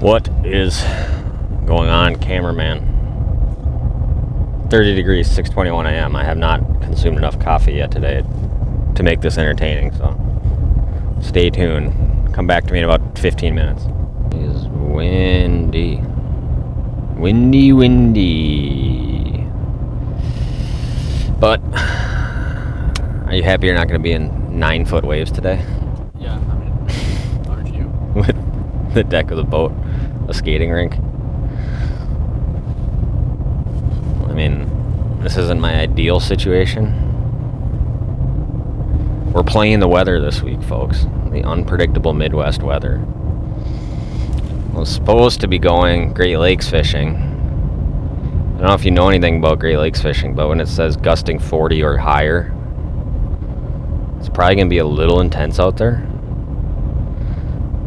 What is going on, cameraman? 30 degrees, 6:21 a.m. I have not consumed enough coffee yet today to make this entertaining, so stay tuned. Come back to me in about 15 minutes. It is windy. Windy. But are you happy you're not going to be in 9-foot waves today? Yeah, I mean, aren't you? With the deck of the boat, a skating rink. I mean, this isn't my ideal situation. We're playing the weather this week, folks. The unpredictable Midwest weather. I was supposed to be going Great Lakes fishing. I don't know if you know anything about Great Lakes fishing, but when it says gusting 40 or higher, it's probably going to be a little intense out there.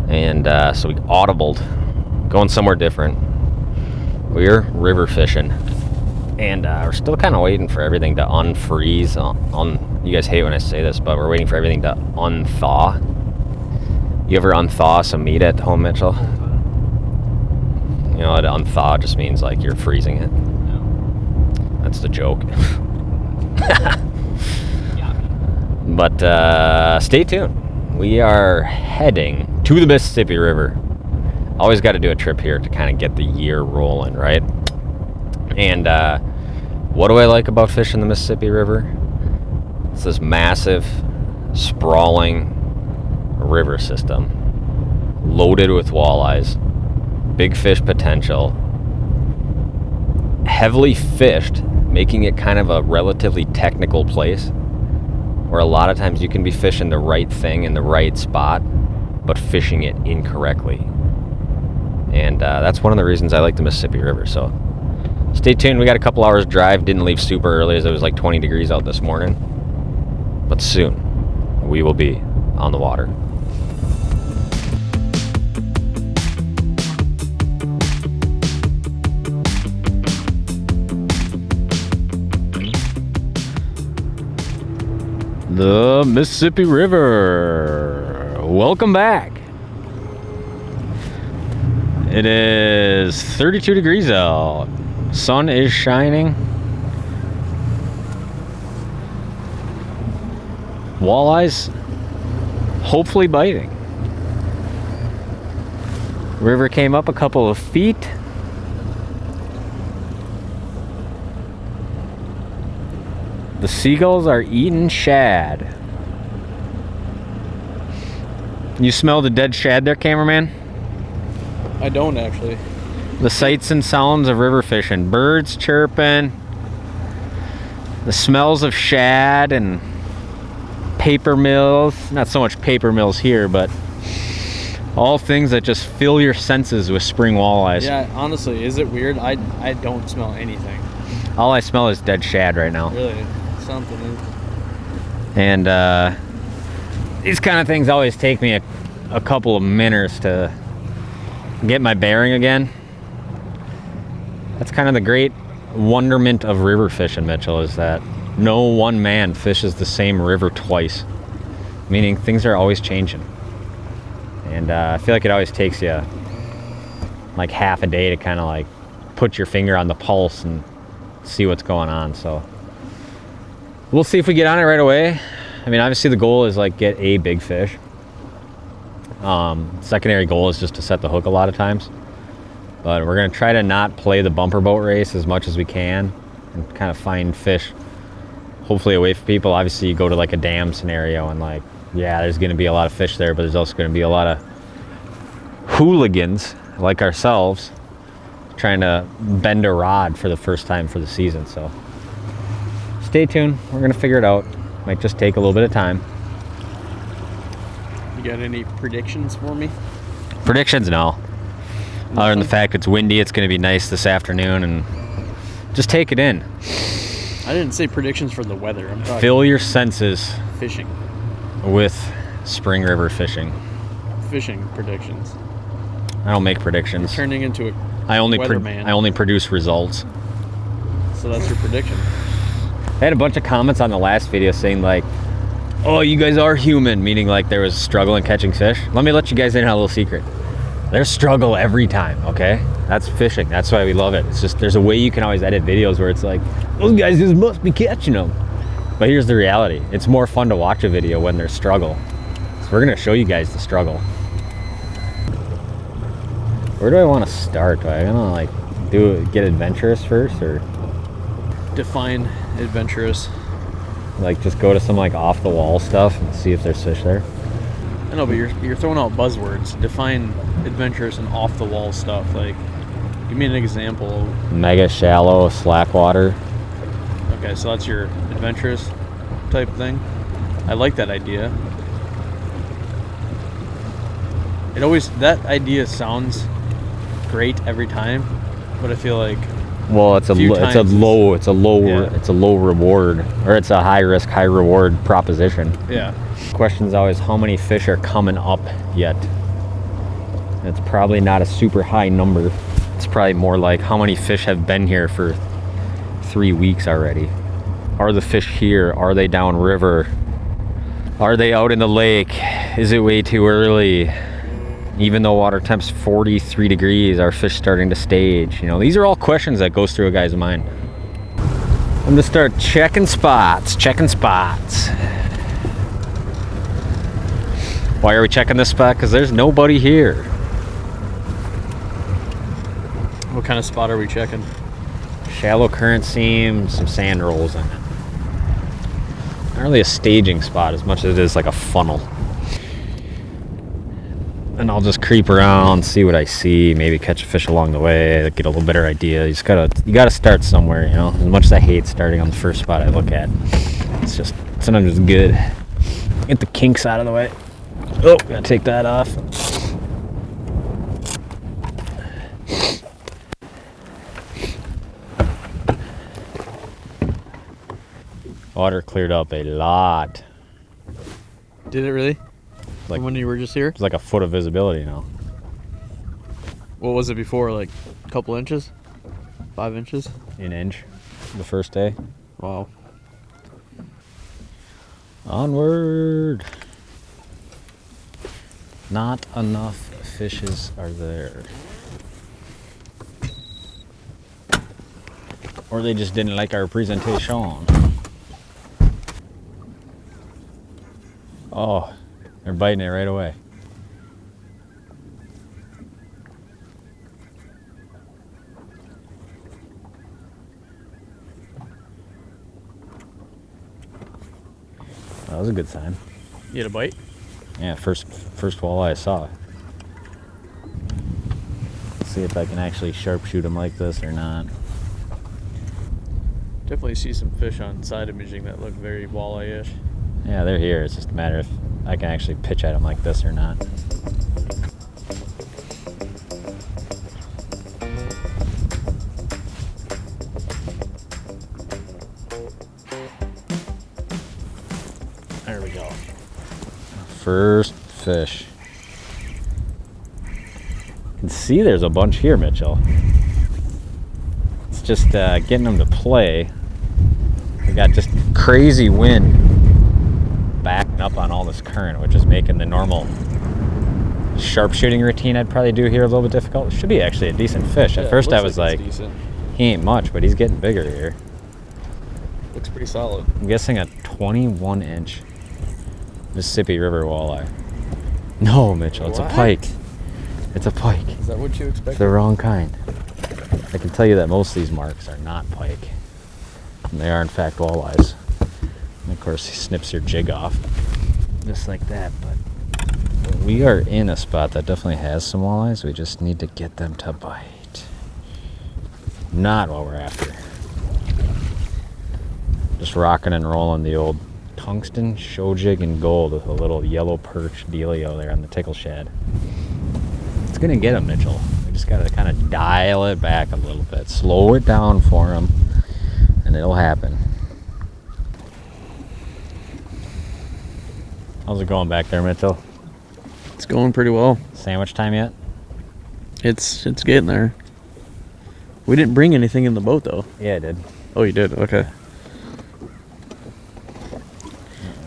And so we audibled, going somewhere different. We're river fishing. And we're still kind of waiting for everything to unfreeze. You guys hate when I say this, but we're waiting for everything to unthaw. You ever unthaw some meat at home, Mitchell? You know, to unthaw just means like you're freezing it. No. That's the joke. Yeah. But stay tuned. We are heading to the Mississippi River. Always got to do a trip here to kind of get the year rolling, right? And what do I like about fishing the Mississippi River? It's this massive, sprawling river system loaded with walleyes, big fish potential, heavily fished, making it kind of a relatively technical place where a lot of times you can be fishing the right thing in the right spot, but fishing it incorrectly. And that's one of the reasons I like the Mississippi River. So stay tuned. We got a couple hours drive. Didn't leave super early as it was like 20 degrees out this morning. But soon we will be on the water. The Mississippi River. Welcome back. It is 32 degrees out. Sun is shining. Walleyes hopefully biting. River came up a couple of feet. The seagulls are eating shad. You smell the dead shad there, cameraman? I don't actually. The sights and sounds of river fishing. Birds chirping. The smells of shad and paper mills. Not so much paper mills here, but all things that just fill your senses with spring walleyes. Yeah, honestly, is it weird? I don't smell anything. All I smell is dead shad right now. Really? Something is. And these kind of things always take me a couple of minutes to get my bearing again. That's kind of the great wonderment of river fishing, Mitchell, is that no one man fishes the same river twice, meaning things are always changing. And I feel like it always takes you like half a day to kind of like put your finger on the pulse and see what's going on. So we'll see if we get on it right away. I mean, obviously the goal is like get a big fish. Secondary goal is just to set the hook a lot of times, but we're going to try to not play the bumper boat race as much as we can and kind of find fish hopefully away from people. Obviously you go to like a dam scenario and like, yeah, there's going to be a lot of fish there, but there's also going to be a lot of hooligans like ourselves trying to bend a rod for the first time for the season. So stay tuned. We're going to figure it out. Might just take a little bit of time. You got any predictions for me? Predictions, no. Other than the fact it's windy, it's going to be nice this afternoon, and just take it in. I didn't say predictions for the weather. I'm talking Fill your senses fishing. with spring river fishing. Fishing predictions. I don't make predictions. You're turning into a I only weatherman. produce results. So that's your prediction. I had a bunch of comments on the last video saying like, oh, you guys are human, meaning like there was struggle in catching fish. Let me let you guys in on a little secret. There's struggle every time, okay? That's fishing. That's why we love it. It's just, there's a way you can always edit videos where it's like, those guys just must be catching them. But here's the reality. It's more fun to watch a video when there's struggle. So we're gonna show you guys the struggle. Where do I want to start? Do I gonna like get adventurous first, or Define adventurous. like just go to some like off the wall stuff and see if there's fish there? I know, but you're throwing out buzzwords. Define adventurous and off the wall stuff. Like, give me an example. Mega shallow, slack water. Okay, so that's your adventurous type thing. I like that idea. That idea sounds great every time, but I feel like Well, it's a low reward, or it's a high risk, high reward proposition. yeah. Question is always how many fish are coming up yet. It's probably not a super high number. It's probably more like how many fish have been here for 3 weeks already. Are the fish here? Are they downriver? Are they out in the lake? Is it way too early? Even though water temp's 43 degrees, are fish starting to stage? You know, these are all questions that goes through a guy's mind. I'm gonna start checking spots. Why are we checking this spot? Because there's nobody here. What kind of spot are we checking? Shallow current seam, some sand rolls in it. Not really a staging spot as much as it is like a funnel. And I'll just creep around, see what I see, maybe catch a fish along the way, get a little better idea. You gotta start somewhere, you know. As much as I hate starting on the first spot I look at, it's just sometimes it's good. Get the kinks out of the way. Oh, gotta take that off. Water cleared up a lot. Did it really? Like, From when you were just here? it's like a foot of visibility now. What was it before? Like a couple inches? 5 inches? An inch the first day. Wow. Onward. Not enough fishes are there. Or they just didn't like our presentation. Oh, they're biting it right away. That was a good sign. You had a bite? Yeah, first walleye I saw. Let's see if I can actually sharpshoot them like this or not. Definitely see some fish on side imaging that look very walleye-ish. Yeah, they're here. It's just a matter if I can actually pitch at them like this or not. There we go. First fish. You can see there's a bunch here, Mitchell. It's just getting them to play. We got just crazy wind backing up on all this current, which is making the normal sharpshooting routine I'd probably do here a little bit difficult. It should be actually a decent fish. Yeah, At first I was like like, it's decent. he ain't much, but he's getting bigger here. Looks pretty solid. I'm guessing a 21-inch Mississippi River walleye. No, Mitchell, it's What? a pike. It's a pike. Is that what you It's expected? the wrong kind. I can tell you that most of these marks are not pike. And they are in fact walleyes. And of course he snips your jig off. Just like that, but we are in a spot that definitely has some walleyes. We just need to get them to bite. Not what we're after. Just rocking and rolling the old tungsten show jig in gold with a little yellow perch dealio there on the tickle shad. It's gonna get him, Mitchell. We just gotta kind of dial it back a little bit, slow it down for him, and it'll happen. How's it going back there, Mitchell? It's going pretty well. Sandwich time yet? It's getting there. We didn't bring anything in the boat though. Yeah, I did. Oh, you did? Okay.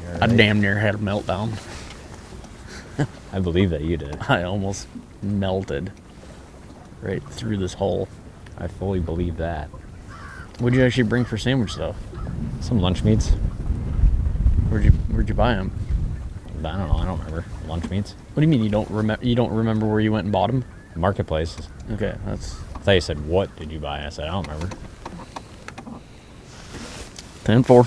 You're I right. damn near had a meltdown. I believe that you did. I almost melted right through this hole. I fully believe that. What'd you actually bring for sandwich stuff? Some lunch meats. Where'd you buy them? I don't know. I don't remember. Lunch meats. What do you mean you don't remember? You don't remember where you went and bought them? Marketplace. Okay, that's. I thought you said, what did you buy? I said, I don't remember. 10-4.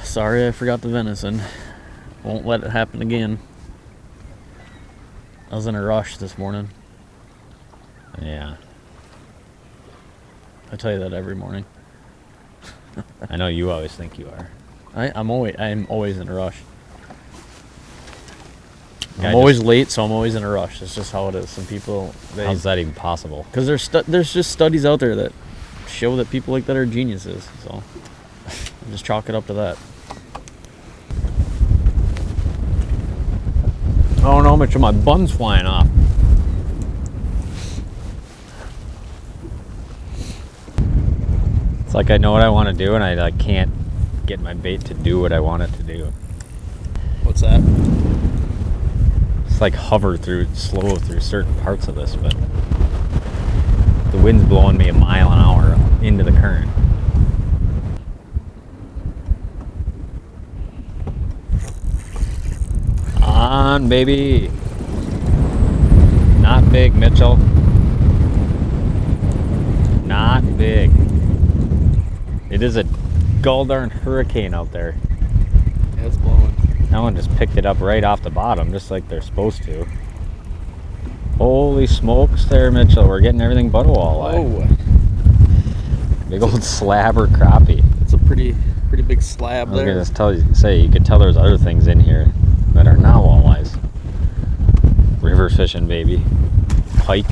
Sorry, I forgot the venison. Won't let it happen again. I was in a rush this morning. Yeah. I tell you that every morning. I know you always think you are. I'm always in a rush. Yeah, I'm always late, so I'm always in a rush. It's just how it is. Some people. How's that even possible? Because there's just studies out there that show that people like that are geniuses. So I just chalk it up to that. Oh no, Mitchell, my bun's flying off. It's like I know what I want to do and I like can't get my bait to do what I want it to do. What's that? It's like hover slow through certain parts of this, but the wind's blowing me a mile an hour into the current. On, baby. Not big, Mitchell. Not big. It is a gall-darn hurricane out there. Yeah, it's blowing. That one just picked it up right off the bottom, just like they're supposed to. Holy smokes there, Mitchell. We're getting everything but a walleye. Oh. Big old slabber crappie. It's a pretty big slab I was there. gonna say, you could tell there's other things in here that are not walleyes. River fishing, baby. Pike,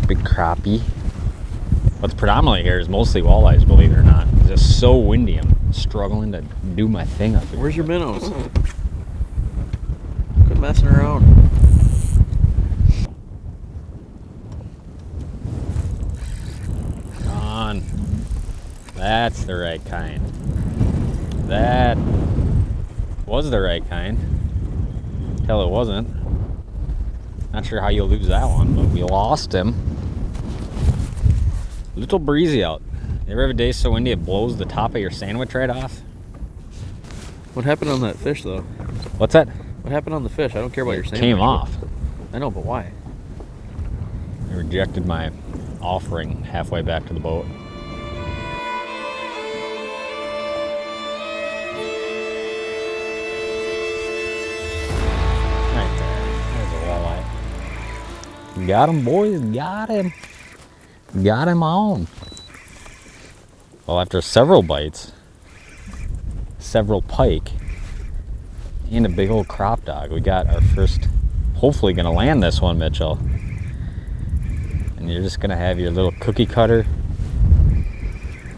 big crappie. What's predominantly here is mostly walleyes, believe it or not. It's just so windy, I'm struggling to do my thing up here. Where's your minnows? Quit messing around. Come on. That's the right kind. That was the right kind. Till it wasn't. Not sure how you'll lose that one, but we lost him. A little breezy out. You ever have a day so windy it blows the top of your sandwich right off? What happened on that fish, though? What's that? What happened on the fish? I don't care about your It sandwich. came off. I know, but why? I rejected my offering halfway back to the boat. Right there. There's a walleye. Got him, boys. Got him. Got him on. Well, after several bites, several pike, and a big old crop dog, we got our first, hopefully gonna land this one, Mitchell. And you're just gonna have your little cookie cutter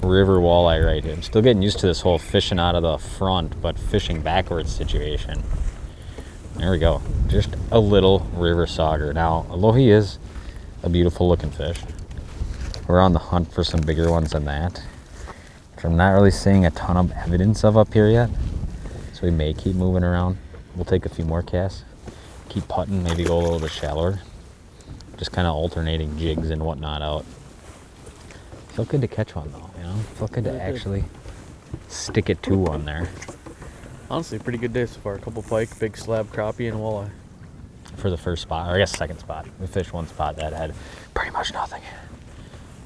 river walleye right here. I'm still getting used to this whole fishing out of the front, but fishing backwards situation. There we go. Just a little river sauger. Now, although he is a beautiful looking fish, we're on the hunt for some bigger ones than that, which I'm not really seeing a ton of evidence of up here yet. So we may keep moving around. We'll take a few more casts, keep putting, maybe go a little bit shallower. Just kind of alternating jigs and whatnot out. Felt good to catch one though, you know? Felt good to actually stick it to one there. Honestly, pretty good day so far. A couple pike, big slab crappie, and walleye. For the first spot, or I guess second spot. We fished one spot that had pretty much nothing.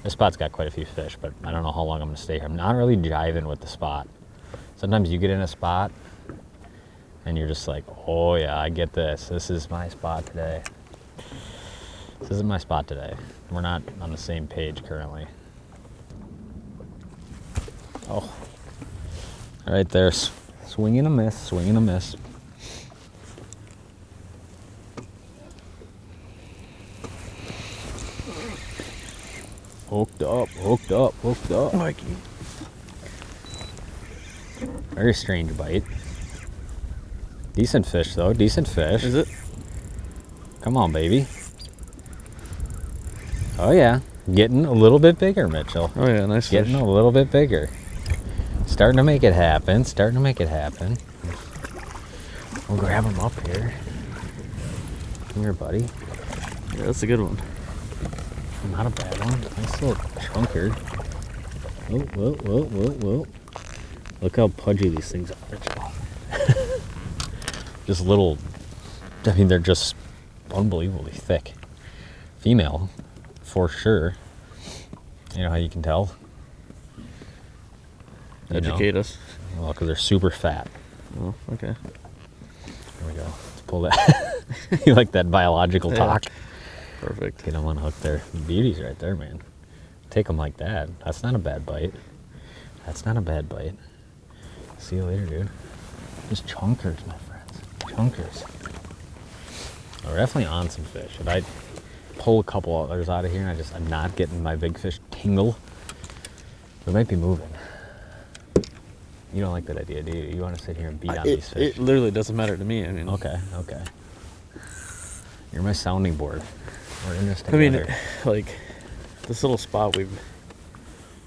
This spot's got quite a few fish, but I don't know how long I'm gonna stay here. I'm not really jiving with the spot. Sometimes you get in a spot and you're just like, oh yeah, I get this. This is my spot today. This isn't my spot today. We're not on the same page currently. Oh, right there. Swing and a miss, swing and a miss. Hooked up, hooked up, hooked up. Mikey. Very strange bite. Decent fish though, decent fish. Is it? Come on, baby. Oh yeah, getting a little bit bigger, Mitchell. Oh yeah, nice Getting fish. a little bit bigger. Starting to make it happen, starting to make it happen. We'll grab him up here. Come here, buddy. Yeah, that's a good one. Not a bad one. Nice little chunker. Oh, whoa, whoa, whoa, whoa. Look how pudgy these things are. Just little, I mean, they're just unbelievably thick. Female, for sure. You know how you can tell? Educate us. Well, because they're super fat. Oh, okay. There we go. Let's pull that. You like that biological talk? Perfect. Get them on hook there. The beauty's right there, man. Take them like that. That's not a bad bite. That's not a bad bite. See you later, dude. Just chunkers, my friends. Chunkers. We're definitely on some fish. If I pull a couple others out of here and I'm not getting my big fish tingle, we might be moving. You don't like that idea, do you? You want to sit here and beat on these fish? It literally doesn't matter to me. I mean, Okay. You're my sounding board. We're in this together. I mean, like this little spot we've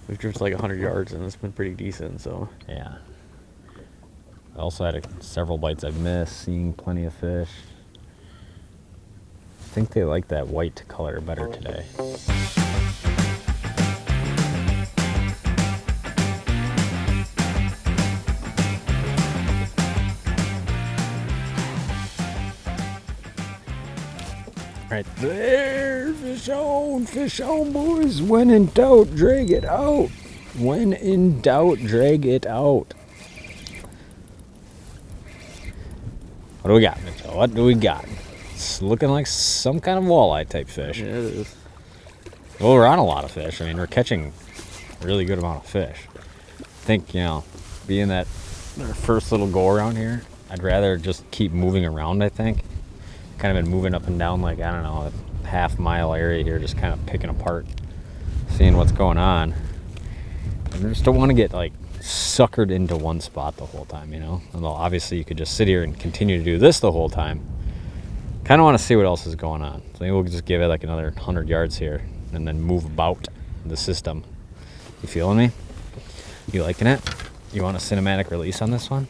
drifted like 100 yards and it's been pretty decent. So yeah. I also had several bites I've missed, seeing plenty of fish. I think they like that white color better today. Right there, fish on, boys. When in doubt, drag it out. When in doubt, drag it out. What do we got, Mitchell? What do we got? It's looking like some kind of walleye type fish. yeah, it is. Well, we're on a lot of fish. I mean, we're catching a really good amount of fish. I think, you know, being that our first little go around here, I'd rather just keep moving around, I think. Kind of been moving up and down like, I don't know, a half-mile area here, just kind of picking apart, seeing what's going on. And I just don't want to get like suckered into one spot the whole time, you know? Although obviously you could just sit here and continue to do this the whole time. Kind of want to see what else is going on. So maybe we'll just give it like another 100 yards here and then move about the system. You feeling me? You liking it? You want a cinematic release on this one?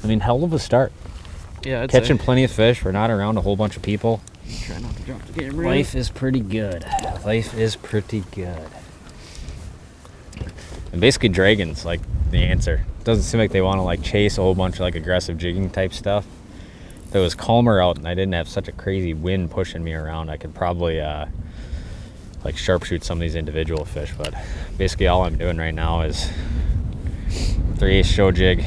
I mean, hell of a start. Yeah, I'd Catching say. plenty of fish. We're not around a whole bunch of people. Try not to drop the camera. Life is pretty good. Life is pretty good. And basically dragon's like the answer. Doesn't seem like they want to like chase a whole bunch of like aggressive jigging type stuff. If it was calmer out and I didn't have such a crazy wind pushing me around, I could probably like sharpshoot some of these individual fish. But basically all I'm doing right now is 3/8 show jig,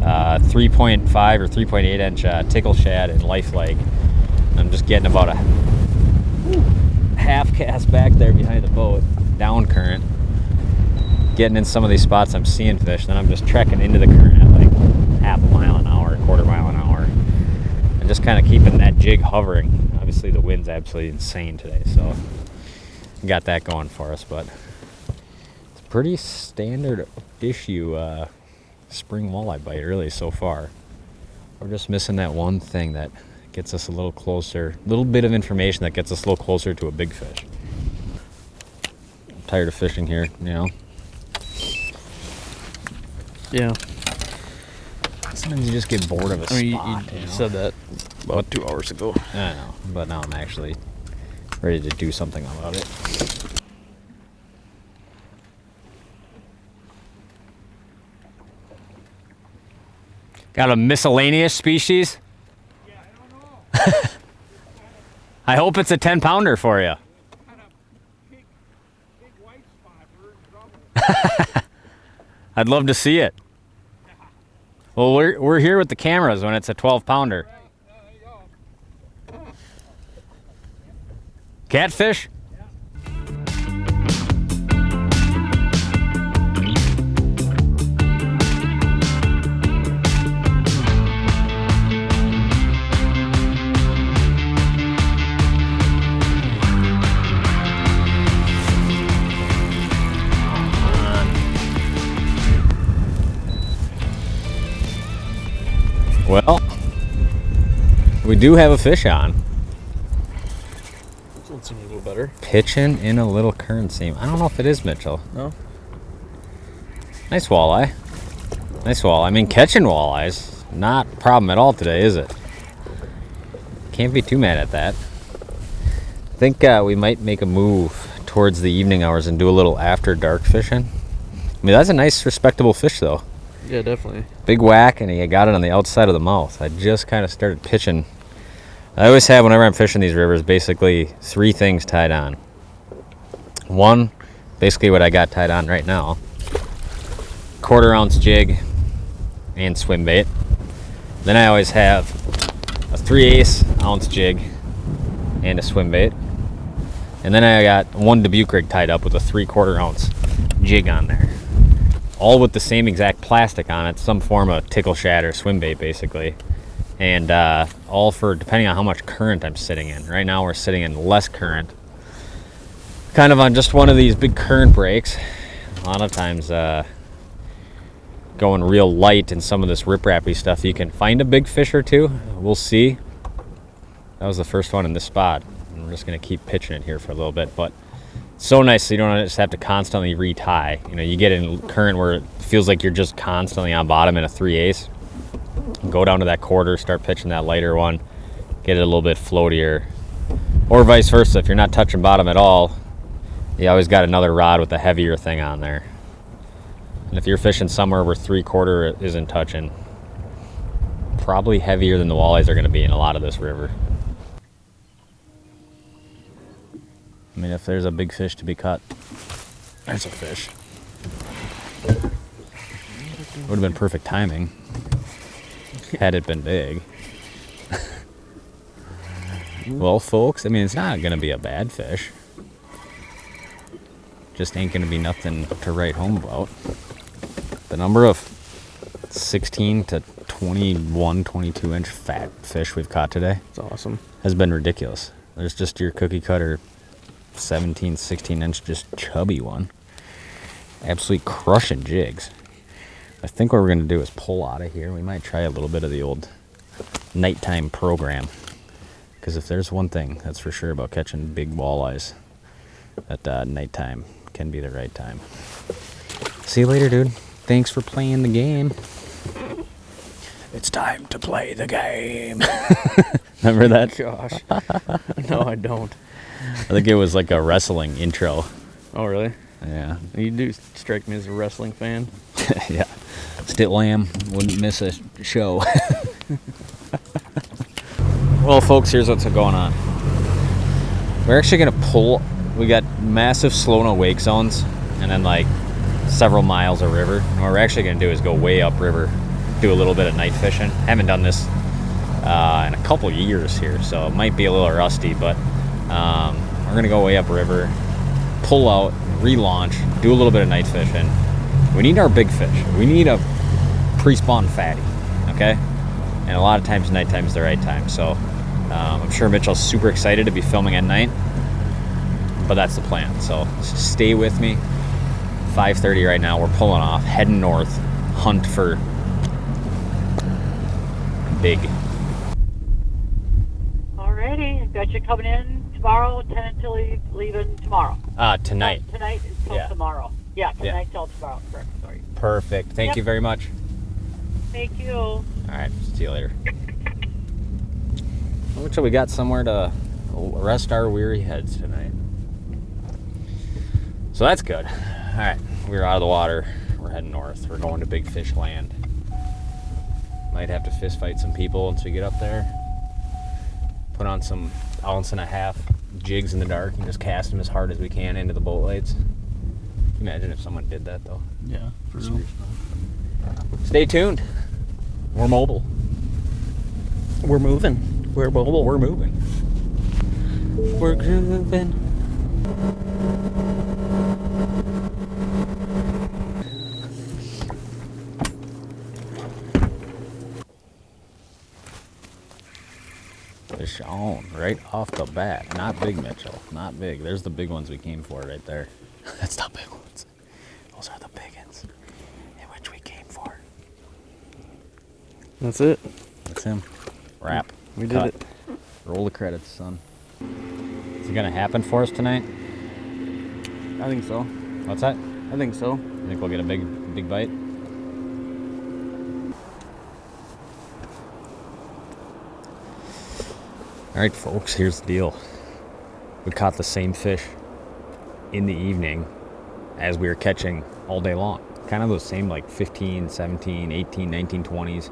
3.5 or 3.8 inch tickle shad and life leg. I'm just getting about a half cast back there behind the boat, down current, getting in some of these spots I'm seeing fish, then I'm just trekking into the current at like half a mile an hour, quarter mile an hour, and just kind of keeping that jig hovering. Obviously the wind's absolutely insane today, so got that going for us, but it's pretty standard issue spring walleye bite really so far. We're just missing that one thing that gets us a little closer, a little bit of information that gets us a little closer to a big fish. I'm tired of fishing here, you know. Yeah. Sometimes you just get bored of a spot. You know? said that about 2 hours ago. I know, but now I'm actually ready to do something about it. Got a miscellaneous species? Yeah, I don't know. I hope it's a 10-pounder for you. Kind of big white spot. We're in trouble. I'd love to see it. Well, we're here with the cameras when it's a 12-pounder. Right, there you go. Catfish? Well, we do have a fish on. This one seems a little better. Pitching in a little current seam. I don't know if it is Mitchell. No? Nice walleye. Nice walleye. I mean, catching walleyes. not a problem at all today, is it? Can't be too mad at that. I think we might make a move towards the evening hours and do a little after dark fishing. I mean, that's a nice, respectable fish, though. Yeah, definitely. Big whack, and he got it on the outside of the mouth. I just kind of started pitching. I always have, whenever I'm fishing these rivers, basically 3 things tied on. One, basically what I got tied on right now, 1/4 ounce jig and swim bait. Then I always have a 3/8 ounce jig and a swim bait. And then I got 1 Dubuque rig tied up with a 3/4 ounce jig on there. All with the same exact plastic on it, some form of tickle shad or swim bait basically. And all for depending on how much current I'm sitting in. Right now we're sitting in less current. Kind of on just one of these big current breaks. A lot of times going real light in some of this riprappy stuff, you can find a big fish or two. We'll see. That was the first one in this spot. And we're just gonna keep pitching it here for a little bit, but so nice so you don't just have to constantly retie. You know, you get in current where it feels like you're just constantly on bottom in a 3/8. Go down to that 1/4, start pitching that lighter one, get it a little bit floatier. Or vice versa, if you're not touching bottom at all, you always got another rod with a heavier thing on there. And if you're fishing somewhere where 3/4 isn't touching, probably heavier than the walleyes are gonna be in a lot of this river. I mean, if there's a big fish to be caught, there's a fish. Would have been perfect timing had it been big. Well, folks, I mean, it's not going to be a bad fish. Just ain't going to be nothing to write home about. The number of 16 to 21, 22 inch fat fish we've caught today It's awesome. has been ridiculous. There's just your cookie cutter 17, 16 inch just chubby one. Absolutely crushing jigs. I think what we're going to do is pull out of here. We might try a little bit of the old nighttime program. Because if there's one thing that's for sure about catching big walleyes, that nighttime can be the right time. See you later, dude. Thanks for playing the game. It's time to play the game. Remember that? Gosh. No, I don't. I think it was like a wrestling intro. Oh, really? Yeah. You do strike me as a wrestling fan. Yeah. Still am. Wouldn't miss a show. Well, folks, here's what's going on. We're actually going to pull. We got massive slow no wake zones and then like several miles of river. And what we're actually going to do is go way upriver, do a little bit of night fishing. Haven't done this in a couple years here, so it might be a little rusty, but we're going to go way upriver, pull out, relaunch, do a little bit of night fishing. We need our big fish. We need a pre-spawn fatty, okay? And a lot of times nighttime's the right time. So I'm sure Mitchell's super excited to be filming at night, but that's the plan. So stay with me. 5:30 right now. We're pulling off, heading north, hunt for big. Alrighty, got you coming in tomorrow, tentatively leaving tomorrow. Tonight. Tonight until Yeah. tomorrow. Yeah, tonight till tomorrow. Correct, sorry. Perfect. Thank Yep. you very much. Thank you. All right. See you later. Mitchell, we got somewhere to rest our weary heads tonight. So that's good. All right. We're out of the water. We're heading north. We're going to Big Fish Land. Might have to fist fight some people once we get up there. Put on some 1.5 ounce jigs in the dark and just cast them as hard as we can into the boat lights. Can you imagine if someone did that, though? Yeah, for real. Stay tuned. We're mobile. We're moving. We're mobile. We're moving. We're grooving. Fish on right off the bat. Not big, Mitchell. Not big. There's the big ones we came for right there. That's not big ones. Those are the big ones in which we came for. That's it. That's him. Wrap. We did Cut. it. Roll the credits, son. Is it gonna happen for us tonight? I think so. What's that? I think so. You think we'll get a big bite? Alright folks, here's the deal. We caught the same fish in the evening as we were catching all day long. Kind of those same like 15, 17, 18, 19, 20s.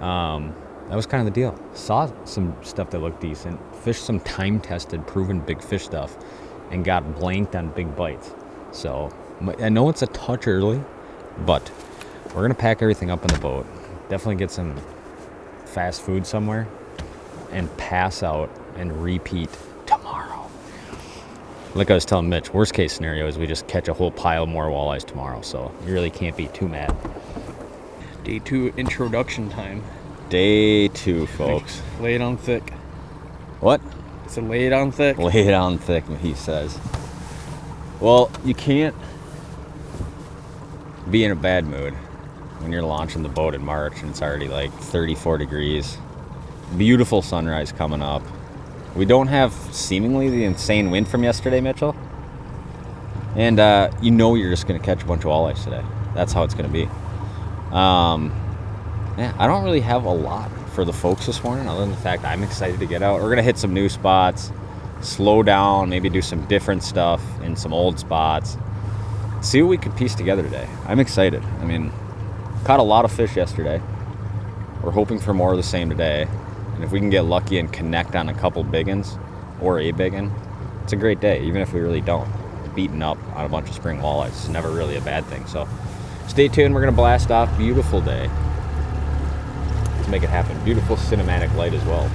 That was kind of the deal. Saw some stuff that looked decent. Fished some time-tested, proven big fish stuff. And got blanked on big bites. So, I know it's a touch early, but we're going to pack everything up in the boat. Definitely get some fast food somewhere. And pass out and repeat tomorrow. Like I was telling Mitch, worst case scenario is we just catch a whole pile more walleyes tomorrow. So, you really can't be too mad. Day 2 introduction time. Day 2, folks. Lay it on thick. What? I said lay it on thick. Lay it on thick, he says. Well, you can't be in a bad mood when you're launching the boat in March and it's already like 34 degrees. Beautiful sunrise coming up. We don't have seemingly the insane wind from yesterday, Mitchell. And you know you're just going to catch a bunch of walleyes today. That's how it's going to be. Yeah, I don't really have a lot for the folks this morning other than the fact I'm excited to get out. We're going to hit some new spots, slow down, maybe do some different stuff in some old spots. See what we could piece together today. I'm excited. I mean, caught a lot of fish yesterday. We're hoping for more of the same today. And if we can get lucky and connect on a couple biggins or a biggin, it's a great day, even if we really don't. Beating up on a bunch of spring walleyes is never really a bad thing. So stay tuned. We're going to blast off. Beautiful day. Let's make it happen. Beautiful cinematic light as well.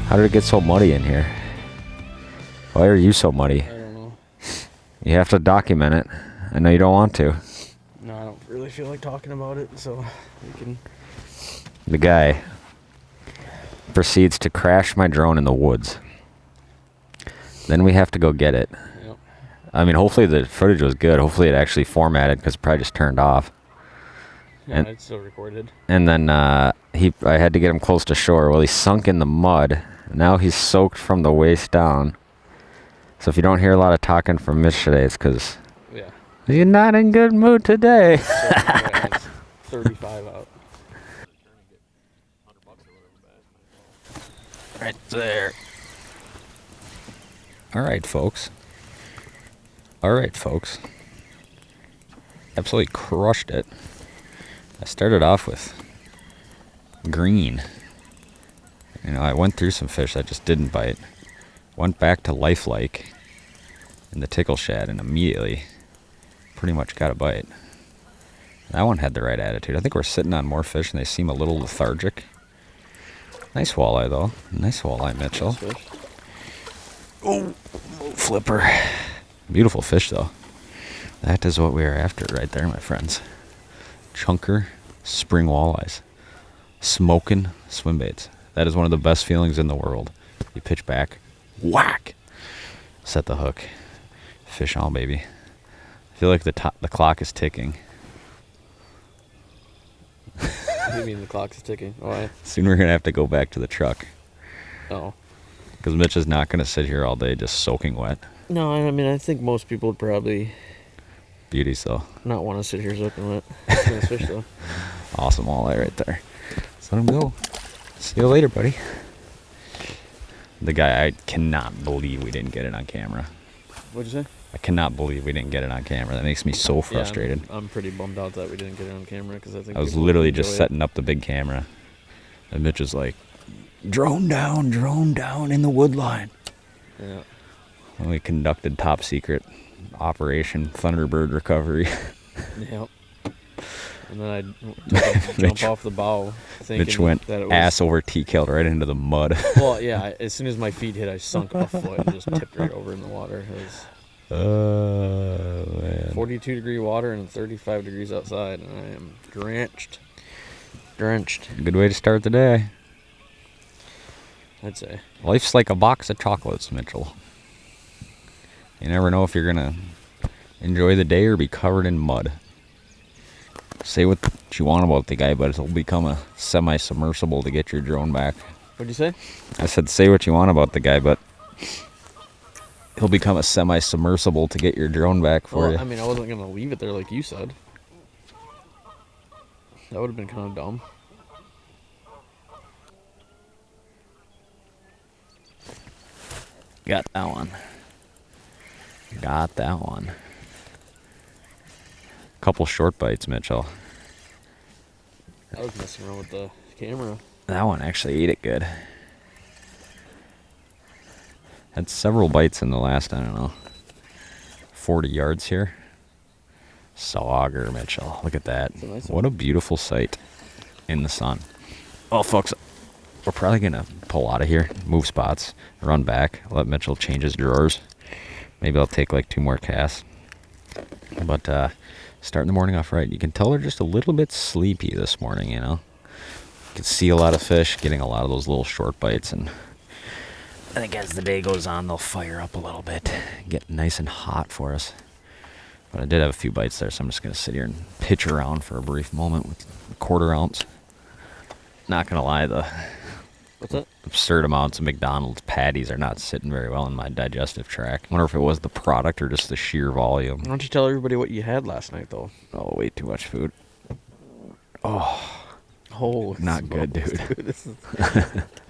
How did it get so muddy in here? Why are you so muddy? I don't know. You have to document it. I know you don't want to. No, I don't really feel like talking about it, so we can. The guy proceeds to crash my drone in the woods. Then we have to go get it. Yep. I mean, hopefully the footage was good. Hopefully it actually formatted because it probably just turned off. Yeah, And- it's still recorded. And then I had to get him close to shore. Well, he sunk in the mud. Now he's soaked from the waist down. So if you don't hear a lot of talking from Mitch today, it's because Yeah. you're not in good mood today. So, yeah, it's 35 out. Right there. All right, folks. Absolutely crushed it. I started off with green. You know, I went through some fish that just didn't bite. Went back to lifelike in the tickle shad and immediately pretty much got a bite. That one had the right attitude. I think we're sitting on more fish and they seem a little lethargic. Nice walleye, though. Nice walleye, Mitchell. Nice fish. Oh, flipper. Beautiful fish, though. That is what we are after right there, my friends. Chunker spring walleyes. Smoking swim baits. That is one of the best feelings in the world. You pitch back, whack, set the hook, fish on, baby. I feel like the clock is ticking. What do you mean the clock is ticking? Why? Soon we're going to have to go back to the truck. Oh. Because Mitch is not going to sit here all day just soaking wet. No, I mean, I think most people would probably Beauties, though. not want to sit here soaking wet. Nice fish, though. Awesome walleye right there. Let's let him go. See you later, buddy. The guy, I cannot believe we didn't get it on camera. What'd you say? I cannot believe we didn't get it on camera. That makes me so frustrated. Yeah, I'm pretty bummed out that we didn't get it on camera because I think I was people would literally enjoy just it. setting up the big camera. And Mitch was like, drone down in the wood line. Yeah. And we conducted top secret Operation Thunderbird recovery. Yep. And then I took a jump off the bow, thinking Mitch went that it was, ass over T-killed right into the mud. Well, yeah. As soon as my feet hit, I sunk a foot and just tipped right over in the water. It was Oh, man. 42-degree water and 35 degrees outside, and I am drenched. Good way to start the day. I'd say. Life's like a box of chocolates, Mitchell. You never know if you're going to Enjoy the day or be covered in mud. Say what you want about the guy, but it'll become a semi-submersible to get your drone back. What'd you say? I said, say what you want about the guy, but he'll become a semi-submersible to get your drone back for you. I mean, I wasn't going to leave it there like you said. That would have been kind of dumb. Got that one. Got that one. Couple short bites, Mitchell. I was messing around with the camera. That one actually ate it good. Had several bites in the last, I don't know, 40 yards here. Sauger, Mitchell. Look at that. Nice What a beautiful sight in the sun. Well, folks, we're probably going to pull out of here, move spots, run back, let Mitchell change his drawers. Maybe I'll take like 2 more casts. But starting the morning off right. You can tell they're just a little bit sleepy this morning, you know. You can see a lot of fish, getting a lot of those little short bites, and I think as the day goes on, they'll fire up a little bit, get nice and hot for us. But I did have a few bites there, so I'm just going to sit here and pitch around for a brief moment with a 1/4 ounce. Not going to lie, the What's that? absurd amounts of McDonald's patties are not sitting very well in my digestive tract. I wonder if it was the product or just the sheer volume. Why don't you tell everybody what you had last night, though? Oh, way too much food. Oh, Oh, not good, dude. This is,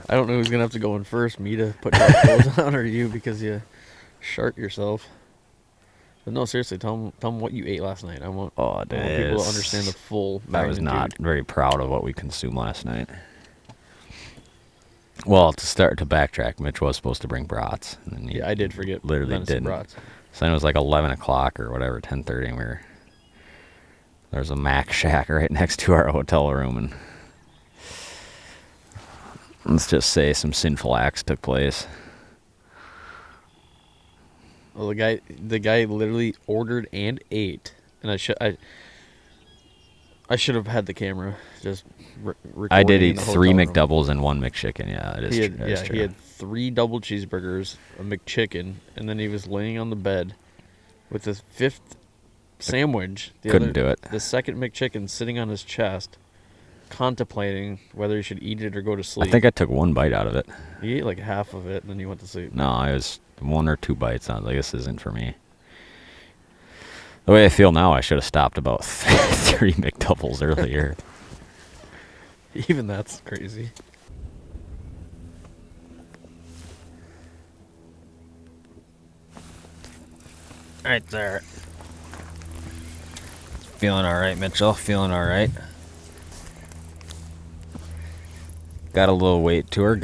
I don't know who's going to have to go in first, me to put your clothes on or you because you shart yourself. But no, seriously, tell them what you ate last night. I want people to understand the full I was magnitude. not very proud of what we consumed last night. Well, to backtrack, Mitch was supposed to bring brats. And then he Yeah, I did forget. literally venison didn't. brats. So then it was like 11 o'clock or whatever, 10:30, and there's a Mac Shack right next to our hotel room, and let's just say some sinful acts took place. Well, the guy literally ordered and ate, and I should have had the camera just recording. I did in eat the 3 hotel room. McDoubles and 1 McChicken. Yeah, it is true. He had 3 double cheeseburgers, a McChicken, and then he was laying on the bed with his 5th sandwich. Couldn't do it. The second McChicken sitting on his chest, contemplating whether he should eat it or go to sleep. I think I took 1 bite out of it. He ate like half of it, and then he went to sleep. No, I was 1 or 2 bites. I was like, this isn't for me. The way I feel now, I should have stopped about 3 McDoubles earlier. Even that's crazy. Right there. Feeling all right, Mitchell. Feeling all right. Got a little weight to her.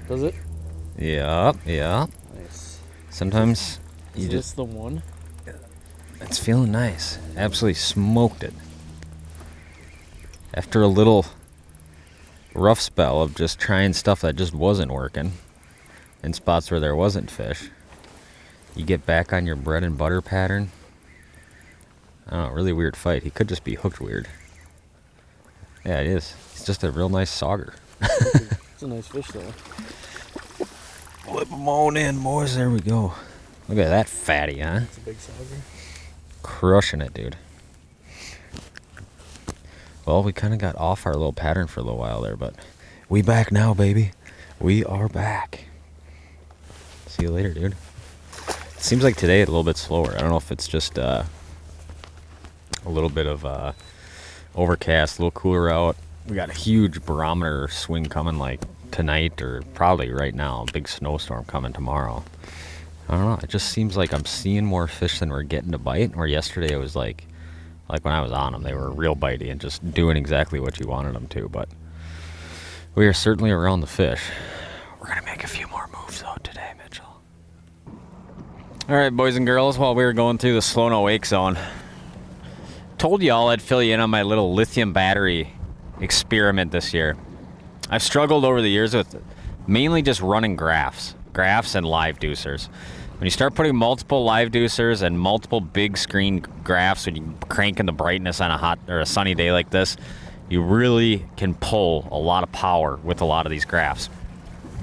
Does it? Yeah. Nice. Sometimes you Is just... this the one? It's feeling nice. Absolutely smoked it. After a little rough spell of just trying stuff that just wasn't working in spots where there wasn't fish, you get back on your bread and butter pattern. I don't know, really weird fight. He could just be hooked weird. Yeah, it is. He's just a real nice sauger. It's a nice fish, though. Flip him on in, boys. There we go. Look at that fatty, huh? It's a big sauger. Crushing it, dude. Well, we kind of got off our little pattern for a little while there, but we back now, baby. We are back. See you later, dude. It seems like today a little bit slower. I don't know if it's just a little bit of overcast, a little cooler out. We got a huge barometer swing coming like tonight or probably right now. A big snowstorm coming tomorrow. I don't know. It just seems like I'm seeing more fish than we're getting to bite. Or yesterday it was like when I was on them, they were real bitey and just doing exactly what you wanted them to. But we are certainly around the fish. We're going to make a few more moves though today, Mitchell. All right, boys and girls, while we were going through the Slow No Wake Zone, told y'all I'd fill you in on my little lithium battery experiment this year. I've struggled over the years with mainly just running graphs and live deucers. When you start putting multiple live deucers and multiple big screen graphs, when you cranking the brightness on a hot or a sunny day like this, you really can pull a lot of power with a lot of these graphs.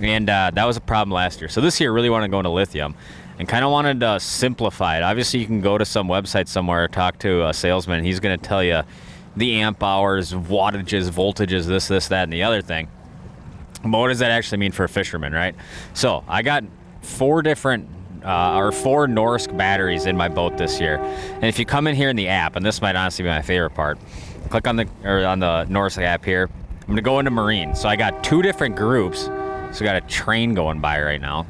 And that was a problem last year. So this year I really want to go into lithium. and kind of wanted to simplify it. Obviously, you can go to some website somewhere, talk to a salesman, and he's going to tell you the amp hours, wattages, voltages, this, that, and the other thing. But what does that actually mean for a fisherman, right? So I got 4 different or 4 Norsk batteries in my boat this year. And if you come in here in the app, and this might honestly be my favorite part, click on the Norsk app here. I'm gonna go into marine. So I got 2 different groups. So I got a train going by right now.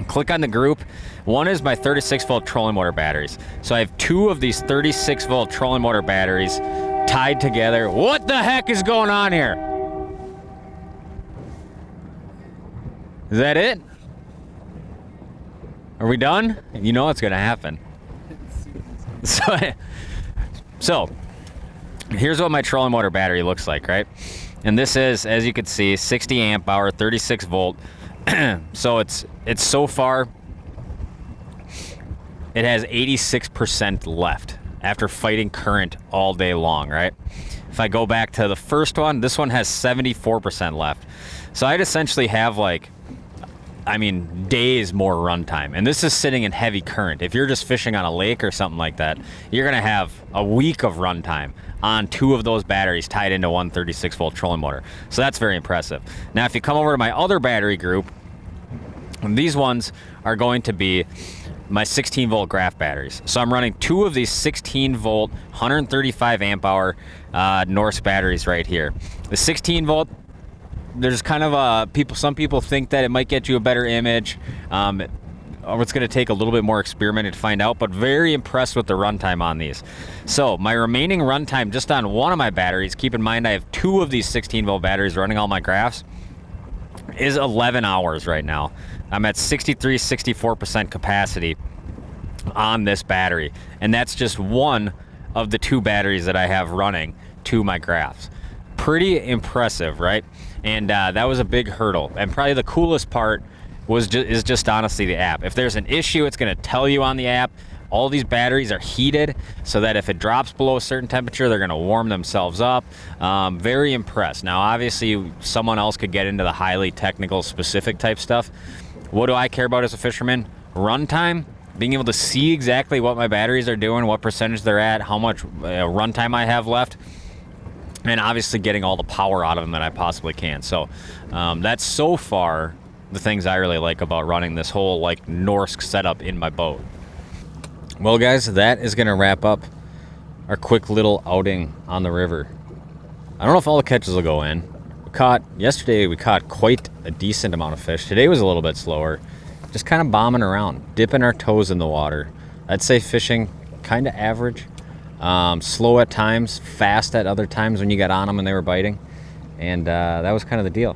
Click on the group. One is my 36 volt trolling motor batteries. So I have 2 of these 36 volt trolling motor batteries tied together. What the heck is going on here? Is that it? Are we done? You know what's gonna happen. So here's what my trolling motor battery looks like, right? And this is, as you can see, 60 amp hour, 36 volt. So it's so far, it has 86% left after fighting current all day long, right? If I go back to the first one, this one has 74% left. So I'd essentially have like, I mean, days more runtime. And this is sitting in heavy current. If you're just fishing on a lake or something like that, you're gonna have a week of runtime on 2 of those batteries tied into one 36 volt trolling motor. So that's very impressive. Now, if you come over to my other battery group, these ones are going to be my 16 volt graph batteries. So I'm running 2 of these 16 volt, 135 amp hour Norsk batteries right here. The 16 volt, there's kind of some people think that it might get you a better image. It's going to take a little bit more experimenting to find out, but very impressed with the runtime on these. So my remaining runtime just on one of my batteries, keep in mind I have 2 of these 16 volt batteries running all my graphs, is 11 hours right now. I'm at 64% capacity on this battery, and that's just one of the 2 batteries that I have running to my graphs. Pretty impressive, right? And that was a big hurdle. And probably the coolest part is just honestly the app. If there's an issue, it's going to tell you on the app. All these batteries are heated so that if it drops below a certain temperature, they're going to warm themselves up. Very impressed. Now, obviously, someone else could get into the highly technical, specific type stuff. What do I care about as a fisherman? Runtime, being able to see exactly what my batteries are doing, what percentage they're at, how much runtime I have left, and obviously getting all the power out of them that I possibly can. So that's so far the things I really like about running this whole like Norsk setup in my boat. Well, guys, that is going to wrap up our quick little outing on the river. I don't know if all the catches will go in. Yesterday we caught quite a decent amount of fish. Today was a little bit slower, just kind of bombing around, dipping our toes in the water. I'd say fishing kind of average, slow at times, fast at other times when you got on them and they were biting, and that was kind of the deal.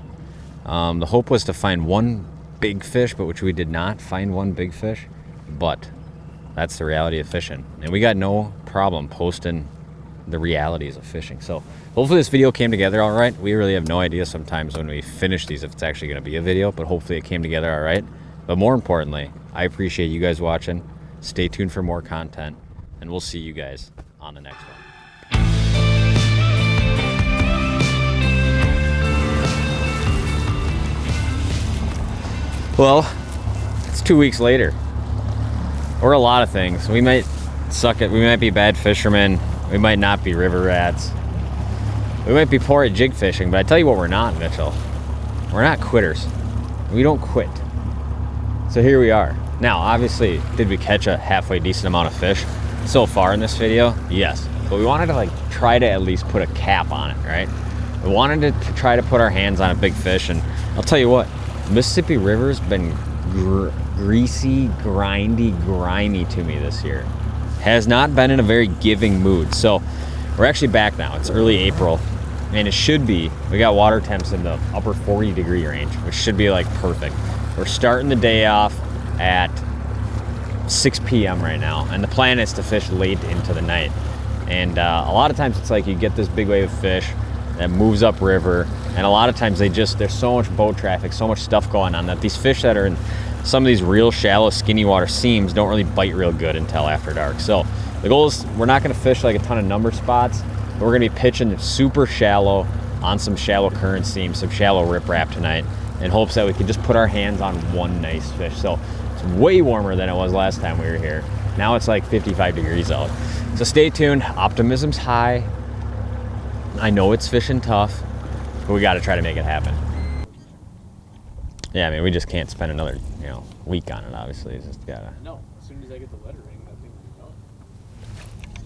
The hope was to find one big fish, but which we did not find one big fish, but that's the reality of fishing, and we got no problem posting the realities of fishing. So hopefully this video came together all right. We really have no idea sometimes when we finish these if it's actually going to be a video, but hopefully it came together all right. But more importantly, I appreciate you guys watching. Stay tuned for more content, and we'll see you guys on the next one. Well, it's 2 weeks later. We're a lot of things. We might suck at, we might be bad fishermen. We might not be river rats. We might be poor at jig fishing, but I tell you what we're not, Mitchell. We're not quitters. We don't quit. So here we are. Now, obviously, did we catch a halfway decent amount of fish so far in this video? Yes. But we wanted to try to at least put a cap on it, right? We wanted to try to put our hands on a big fish, and I'll tell you what, Mississippi River's been greasy, grindy, grimy to me this year. Has not been in a very giving mood. So we're actually back now. It's early April, and it should be, we got water temps in the upper 40-degree range, which should be perfect. We're starting the day off at 6 p.m. right now, and the plan is to fish late into the night. And a lot of times it's you get this big wave of fish that moves upriver, and a lot of times there's so much boat traffic, so much stuff going on that these fish that are in some of these real shallow, skinny water seams don't really bite real good until after dark. So the goal is we're not going to fish a ton of number spots, but we're going to be pitching super shallow on some shallow current seams, some shallow riprap tonight, in hopes that we can just put our hands on one nice fish. So It's way warmer than it was last time we were here. Now it's like 55 degrees out. So stay tuned. Optimism's high. I know it's fishing tough, but we got to try to make it happen. Yeah, I mean, we just can't spend another, week on it, obviously. It's just gotta... No, as soon as I get the lettering, I think we're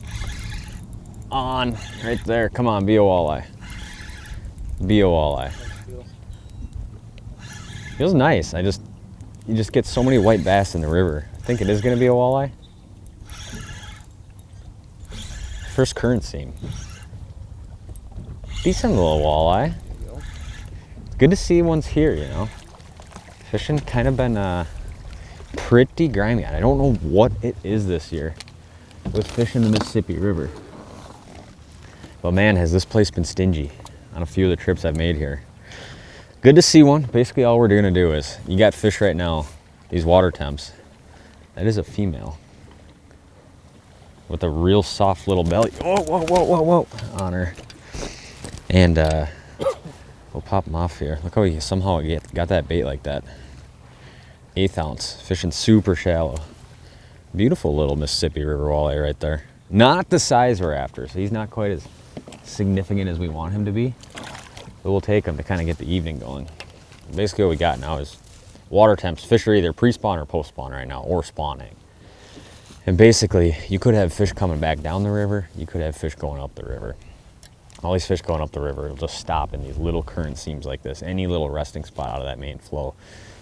done. On, right there. Come on, be a walleye. Be a walleye. Feels nice. You just get so many white bass in the river. I think it is gonna be a walleye. First current seam. Decent little walleye. It's good to see one's here, Fishing kind of been pretty grimy. I don't know what it is this year with fishing the Mississippi River. But man, has this place been stingy on a few of the trips I've made here. Good to see one. Basically all we're gonna do is, you got fish right now, these water temps. That is a female with a real soft little belly. Whoa, whoa, whoa, whoa, whoa, on her. And we'll pop them off here. Look how he somehow got that bait like that. 1/8 ounce, fishing super shallow. Beautiful little Mississippi River walleye right there. Not the size we're after, so he's not quite as significant as we want him to be. But we'll take him to kind of get the evening going. Basically what we got now is water temps. Fish are either pre-spawn or post-spawn right now, or spawning. And basically, you could have fish coming back down the river, you could have fish going up the river. All these fish going up the river will just stop in these little current seams like this, any little resting spot out of that main flow.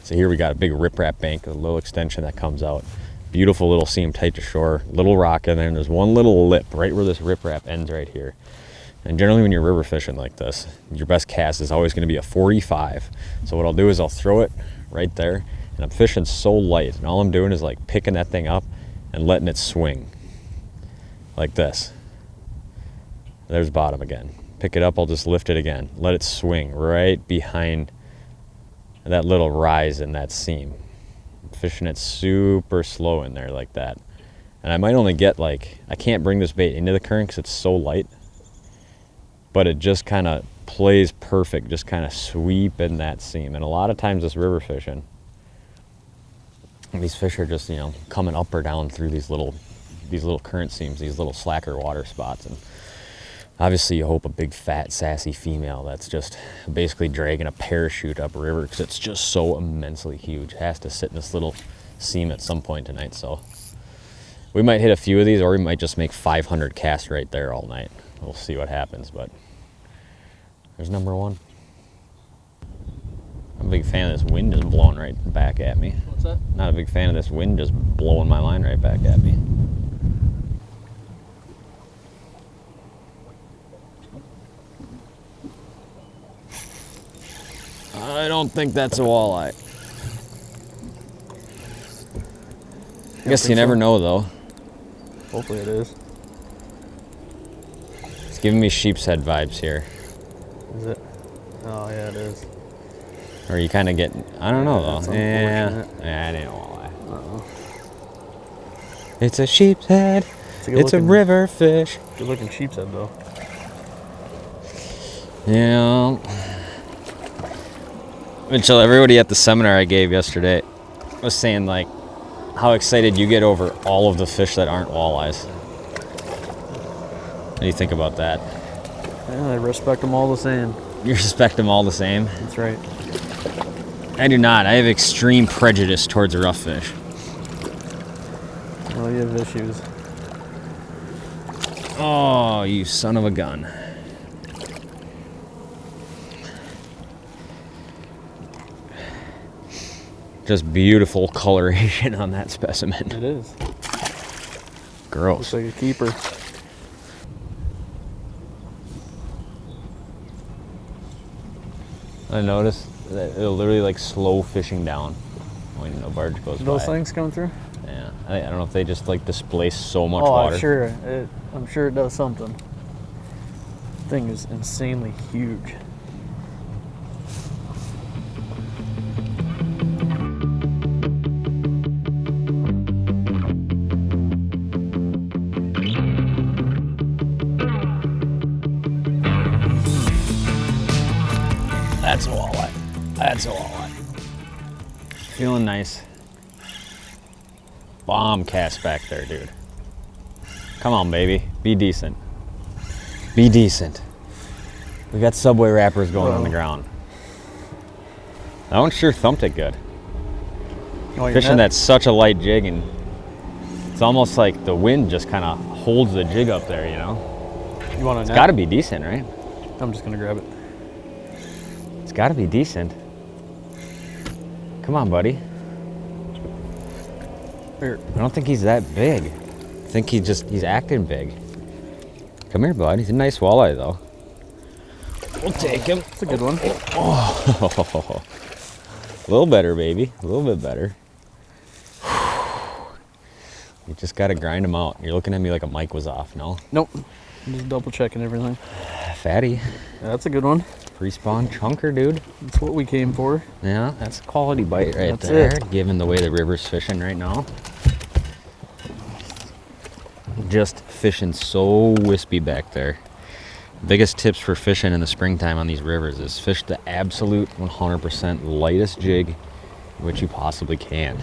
So here we got a big riprap bank, a little extension that comes out. Beautiful little seam tight to shore, little rock in there, and there's one little lip right where this riprap ends right here. And generally when you're river fishing like this, your best cast is always gonna be a 45. So what I'll do is I'll throw it right there, and I'm fishing so light, and all I'm doing is like picking that thing up and letting it swing like this. There's bottom again. Pick it up, I'll just lift it again. Let it swing right behind that little rise in that seam. I'm fishing it super slow in there like that. And I might only get I can't bring this bait into the current because it's so light, but it just kind of plays perfect, just kind of sweeping that seam. And a lot of times this river fishing, these fish are just, coming up or down through these little current seams, these little slacker water spots. And obviously you hope a big fat sassy female that's just basically dragging a parachute up river because it's just so immensely huge. Has to sit in this little seam at some point tonight. So we might hit a few of these, or we might just make 500 casts right there all night. We'll see what happens, but there's number one. I'm a big fan of this wind just blowing right back at me. What's that? Not a big fan of this wind just blowing my line right back at me. I don't think that's a walleye. I guess you never know though. Hopefully it is. It's giving me Sheephead vibes here. Is it? Oh yeah, it is. Or you kind of get, I don't know That's though. Yeah, unfortunate. it ain't a walleye. Uh-oh. It's a sheephead. It's a looking- river fish. Good looking sheep's head though. Yeah. Mitchell, everybody at the seminar I gave yesterday was saying how excited you get over all of the fish that aren't walleyes. What do you think about that? Yeah, I respect them all the same. You respect them all the same? That's right. I do not. I have extreme prejudice towards rough fish. Well, you have issues. Oh, you son of a gun. Just beautiful coloration on that specimen. It is. Gross. Looks like a keeper. I noticed that it'll literally slow fishing down when a barge goes by. Those things come through? Yeah. I don't know if they just displace so much Oh, water. I'm sure it does something. Thing is insanely huge. That's a walleye. That's a walleye. Feeling nice. bomb cast back there, dude. Come on, baby. Be decent. Be decent. We got Subway wrappers going on the ground. That one sure thumped it good. Oh, Fishing that's such a light jig, and it's almost like the wind just kind of holds the jig up there, you know? You want a It's net? got to be decent, right? I'm just gonna grab it. It's got to be decent. Come on, buddy. Here. I don't think he's that big. I think he's acting big. Come here, bud. He's a nice walleye, though. We'll take him. It's a good one. Oh, a little better, baby. A little bit better. You just got to grind him out. You're looking at me like a mic was off, no? Nope. I'm just double checking everything. Fatty. Yeah, that's a good one. Pre-spawn chunker, dude. That's what we came for. Yeah, that's a quality bite right That's there, it. given the way the river's fishing right now. Just fishing so wispy back there. Biggest tips for fishing in the springtime on these rivers is fish the absolute 100% lightest jig which you possibly can,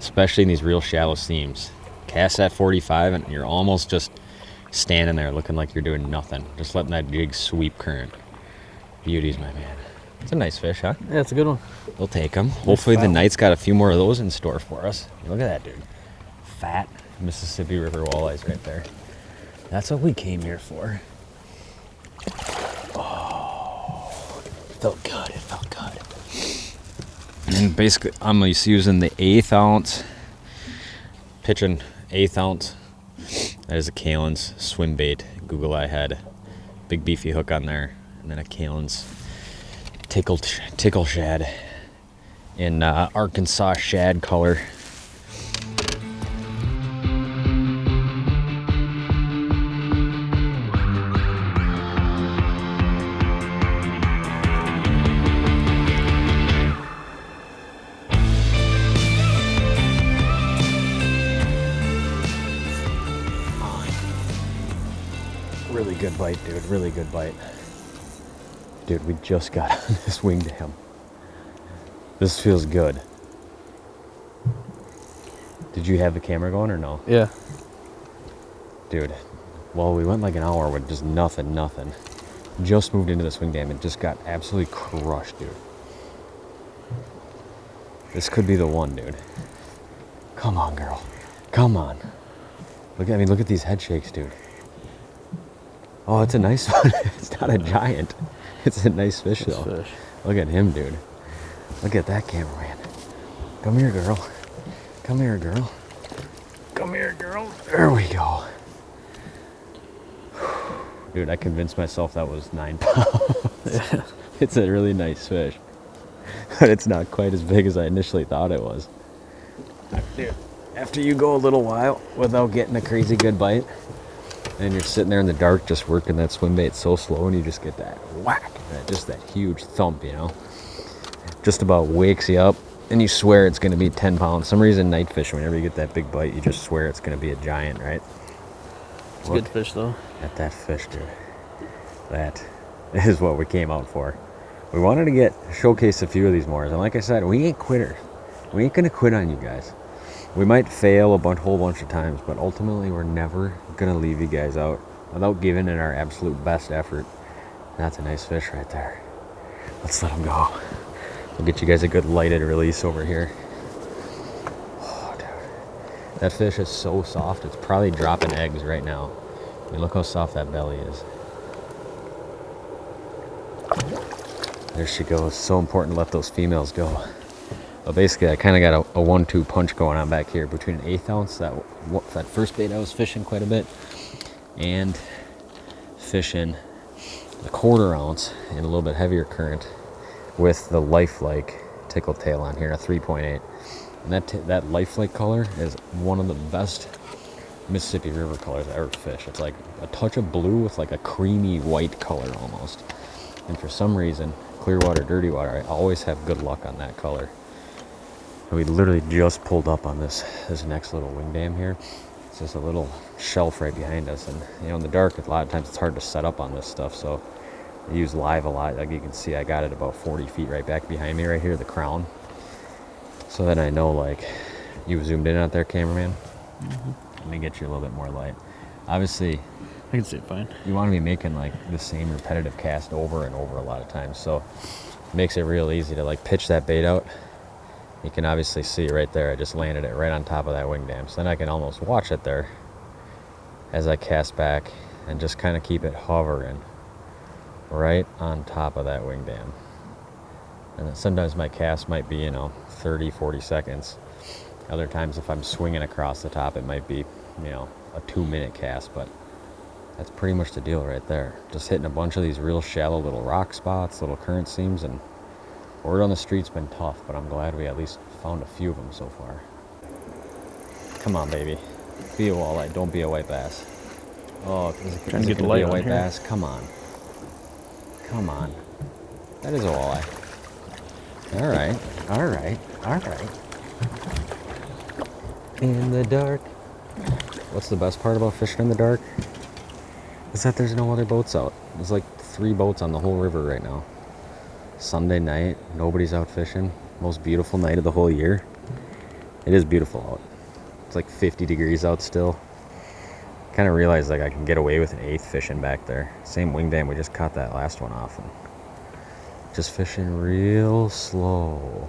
especially in these real shallow seams. Cast that 45 and you're almost just standing there looking like you're doing nothing, just letting that jig sweep current. Beauties, my man. It's a nice fish, huh? Yeah, it's a good one. We'll take them. Hopefully the night's got a few more of those in store for us. Look at that, dude. Fat Mississippi River walleyes right there. That's what we came here for. Oh, felt good. It felt good. And basically, I'm just using the 1/8 ounce, pitching 1/8 ounce. That is a Kalins Swimbait Google Eye head. Big beefy hook on there. And then a Kalins Tickle Shad in Arkansas shad color. Really good bite, dude. Really good bite. Dude, we just got on this wing dam. This feels good. Did you have the camera going or no? Yeah. Dude, well, we went like an hour with just nothing. Just moved into the swing dam and just got absolutely crushed, dude. This could be the one, dude. Come on, girl. Come on. Look at these head shakes, dude. Oh, it's a nice one. It's not a giant. It's a nice fish, though. Fish. Look at him, dude. Look at that cameraman. Come here, girl. Come here, girl. Come here, girl. There we go. Dude, I convinced myself that was 9 pounds. Yeah. It's a really nice fish. But it's not quite as big as I initially thought it was. Dude, after you go a little while without getting a crazy good bite, and you're sitting there in the dark just working that swim bait so slow, and you just get that whack, that huge thump, you know? Just about wakes you up, and you swear it's going to be 10 pounds. Some reason night fishing, whenever you get that big bite, you just swear it's going to be a giant, right? It's a good fish, though. At that fish, dude. That is what we came out for. We wanted to showcase a few of these more, and like I said, we ain't quitters. We ain't going to quit on you guys. We might fail a whole bunch of times, but ultimately we're never going to leave you guys out without giving it our absolute best effort. That's a nice fish right there. Let's let him go. We'll get you guys a good lighted release over here. Oh, dude. That fish is so soft, it's probably dropping eggs right now. I mean, look how soft that belly is. There she goes. So important to let those females go. But basically, I kind of got a 1-2 punch going on back here between an 1/8 ounce, that first bait I was fishing quite a bit, and fishing a 1/4 ounce in a little bit heavier current with the lifelike tickle tail on here, a 3.8. And that lifelike color is one of the best Mississippi River colors I ever fished. It's like a touch of blue with like a creamy white color almost. And for some reason, clear water, dirty water, I always have good luck on that color. And we literally just pulled up on this next little wing dam here. It's just a little shelf right behind us, and you know, in the dark, a lot of times it's hard to set up on this stuff, so I use live a lot. Like you can see, I got it about 40 feet right back behind me right here, the crown, so that I know, like, You zoomed in out there, cameraman? Let me get you a little bit more light. Obviously, I can see it fine. you want to be making like the same repetitive cast over and over a lot of times, so it makes it real easy to like pitch that bait out. You can obviously see right there, I just landed it right on top of that wing dam, so then I can almost watch it there as I cast back and just kind of keep it hovering right on top of that wing dam. And then sometimes my cast might be, 30, 40 seconds. Other times if I'm swinging across the top, it might be, a 2-minute cast, but that's pretty much the deal right there. Just hitting a bunch of these real shallow little rock spots, little current seams, and word on the street's been tough, but I'm glad we at least found a few of them so far. Come on, baby. Be a walleye, don't be a white bass. Oh, is it Trying to get the gonna light be a on white here. bass? Come on. Come on. That is a walleye. Alright, alright, alright. In the dark. What's the best part about fishing in the dark? Is that there's no other boats out. There's like 3 boats on the whole river right now. Sunday night, nobody's out fishing. Most beautiful night of the whole year. It is beautiful out. It's like 50 degrees out still. Kind of realized like I can get away with an 8th fishing back there. Same wing dam, we just caught that last one off. And just fishing real slow.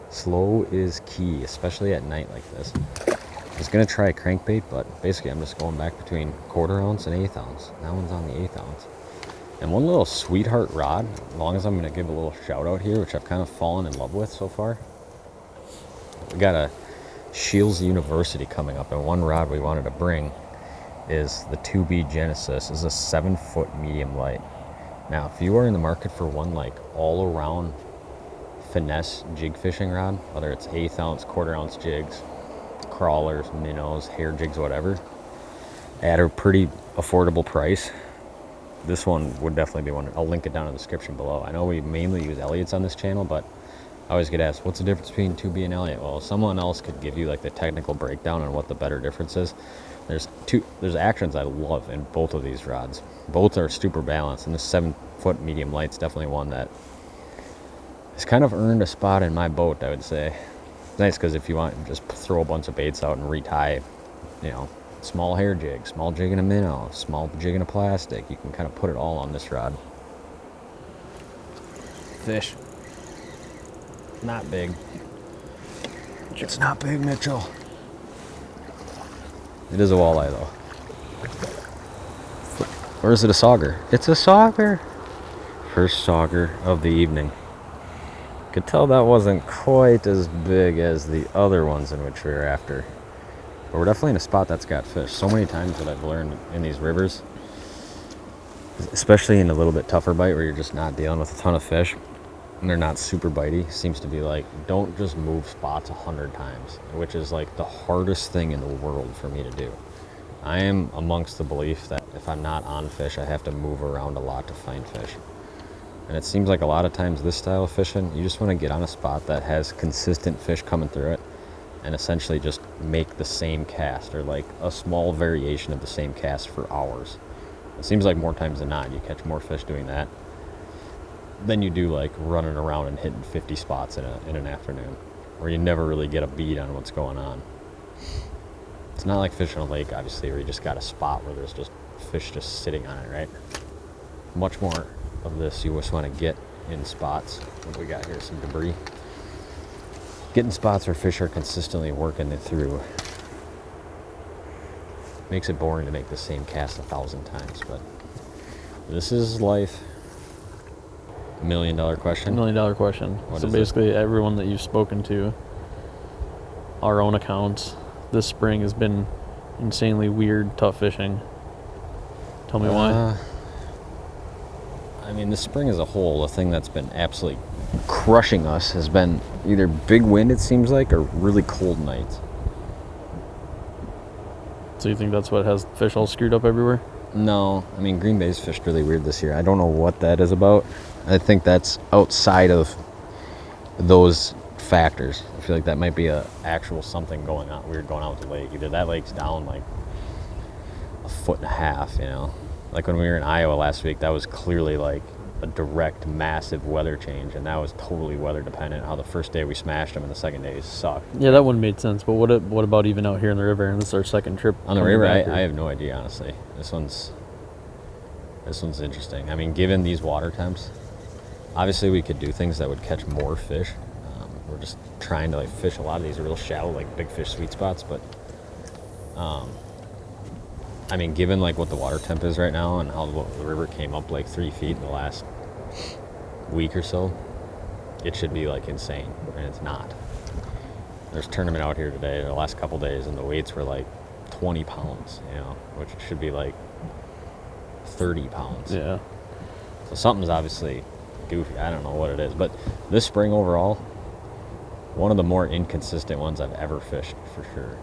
Slow is key, especially at night like this. I was gonna try a crankbait, but basically I'm just going back between 1/4 ounce and 1/8 ounce. That one's on the 1/8 ounce. And one little sweetheart rod, as long as I'm gonna give a little shout out here, which I've kind of fallen in love with so far. We got a Shields University coming up, and one rod we wanted to bring is the 2B Genesis. This is a 7-foot medium light. Now, if you are in the market for one like all around finesse jig fishing rod, whether it's 1/8 ounce, 1/4 ounce jigs, crawlers, minnows, hair jigs, whatever, at a pretty affordable price, this one would definitely be one. I'll link it down in the description below. I know we mainly use Elliott's on this channel, but I always get asked, what's the difference between 2B and Elliott? Well, someone else could give you like the technical breakdown on what the better difference is. There's actions I love in both of these rods. Both are super balanced, and this 7-foot medium light's definitely one that has kind of earned a spot in my boat, I would say. It's nice because if you want, just throw a bunch of baits out and retie, small hair jig, small jig in a minnow, small jig in a plastic. You can kind of put it all on this rod. Fish. Not big. It's not big, Mitchell. It is a walleye, though. Or is it a sauger? It's a sauger. First sauger of the evening. Could tell that wasn't quite as big as the other ones in which we were after. But we're definitely in a spot that's got fish. So many times that I've learned in these rivers, especially in a little bit tougher bite where you're just not dealing with a ton of fish and they're not super bitey, seems to be like, don't just move spots 100 times, which is like the hardest thing in the world for me to do. I am amongst the belief that if I'm not on fish, I have to move around a lot to find fish. And it seems like a lot of times this style of fishing, you just want to get on a spot that has consistent fish coming through it and essentially just make the same cast or like a small variation of the same cast for hours. It seems like more times than not, you catch more fish doing that than you do like running around and hitting 50 spots in an afternoon where you never really get a bead on what's going on. It's not like fishing a lake, obviously, where you just got a spot where there's just fish just sitting on it, right? Much more of this you just want to get in spots. What do we got here? Some debris. Getting spots where fish are consistently working it through. Makes it boring to make the same cast 1,000 times, but this is life. $1 million question. $1 million question. What So is it? basically, everyone that you've spoken to, our own accounts, this spring has been insanely weird, tough fishing. Tell me why. I mean, this spring as a whole, the thing that's been absolutely crushing us has been either big wind, it seems like, or really cold nights. So you think that's what has fish all screwed up everywhere? No, I mean, Green Bay's fished really weird this year. I don't know what that is about. I think that's outside of those factors. I feel like that might be a actual something going on, weird going on with the lake. Either that lake's down like 1.5 feet, Like when we were in Iowa last week, that was clearly like a direct massive weather change, and that was totally weather dependent. How the first day we smashed them and the second day sucked. Yeah, that one made sense. But what about even out here in the river? And this is our second trip On the coming river, back I here. have no idea, honestly. This one's interesting. I mean, given these water temps, obviously we could do things that would catch more fish. We're just trying to like fish a lot of these real shallow, like big fish sweet spots. But I mean, given like what the water temp is right now and how the river came up like 3 feet in the last week or so, it should be like insane, and it's not. There's a tournament out here today, the last couple days, and the weights were like 20 pounds, you know, which should be like 30 pounds. Yeah. So something's obviously goofy. I don't know what it is, but this spring overall, one of the more inconsistent ones I've ever fished for sure.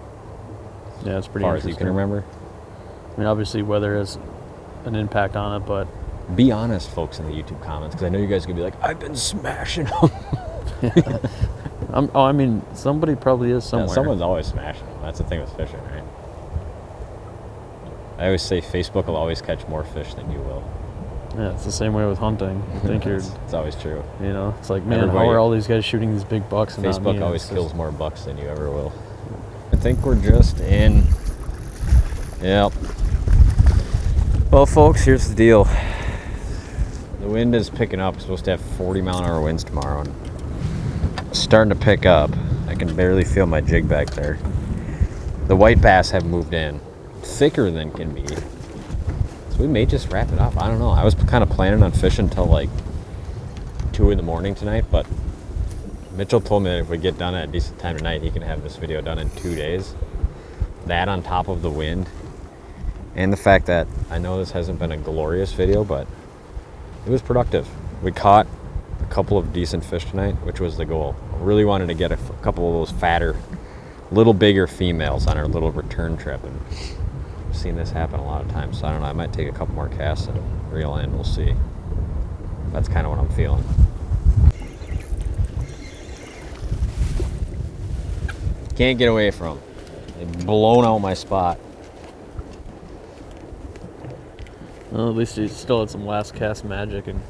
Yeah, it's pretty As far as interesting. you can remember. I mean, obviously weather has an impact on it, but Be honest, folks, in the YouTube comments, because I know you guys are gonna be like, "I've been smashing them." I mean, somebody probably is somewhere. Yeah, someone's always smashing them. That's the thing with fishing, right? I always say Facebook will always catch more fish than you will. Yeah, it's the same way with hunting. I think you're, It's always true. you know, it's like, man, Everybody- how are all these guys shooting these big bucks and not me? Facebook And always it's kills just- more bucks than you ever will. I think we're just in. Yep. Well, folks, here's the deal. The wind is picking up. We're supposed to have 40-mile-an-hour winds tomorrow, and it's starting to pick up. I can barely feel my jig back there. The white bass have moved in, thicker than can be. So we may just wrap it up. I don't know. I was kind of planning on fishing until like 2 in the morning tonight, but Mitchell told me that if we get done at a decent time tonight, he can have this video done in 2 days. That on top of the wind, and the fact that I know this hasn't been a glorious video, but it was productive. We caught a couple of decent fish tonight, which was the goal. I really wanted to get a couple of those fatter, little bigger females on our little return trip, and I've seen this happen a lot of times. So I don't know, I might take a couple more casts and reel in, we'll see. That's kind of what I'm feeling. Can't get away from them. They've blown out my spot. Well, at least he still had some last cast magic and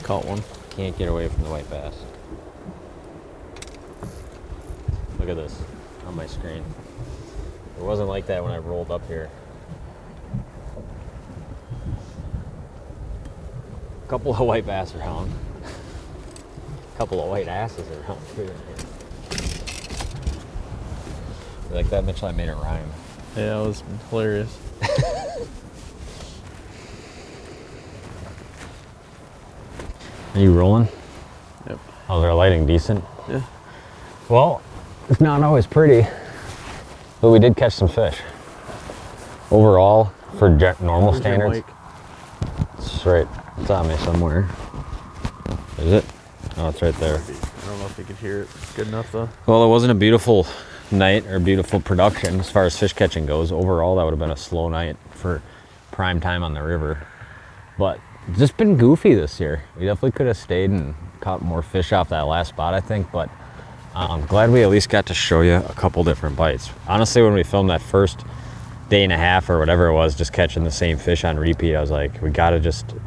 caught one. Can't get away from the white bass. Look at this on my screen. It wasn't like that when I rolled up here. A couple of white bass around. A couple of white asses around too. You like that, Mitchell? I made it rhyme. Yeah, it was hilarious. Are you rolling? Yep. Oh, they're lighting decent? Yeah. Well, it's not always pretty, but we did catch some fish. Overall, for normal Where's your standards, mic? it's right, it's on me somewhere. Is it? Oh, it's right there. I don't know if you could hear it good enough though. Well, it wasn't a beautiful night or beautiful production as far as fish catching goes. Overall, that would have been a slow night for prime time on the river. But it's just been goofy this year. We definitely could have stayed and caught more fish off that last spot, I think, but I'm glad we at least got to show you a couple different bites. Honestly, when we filmed that first day and a half or whatever it was, just catching the same fish on repeat, I was like, we gotta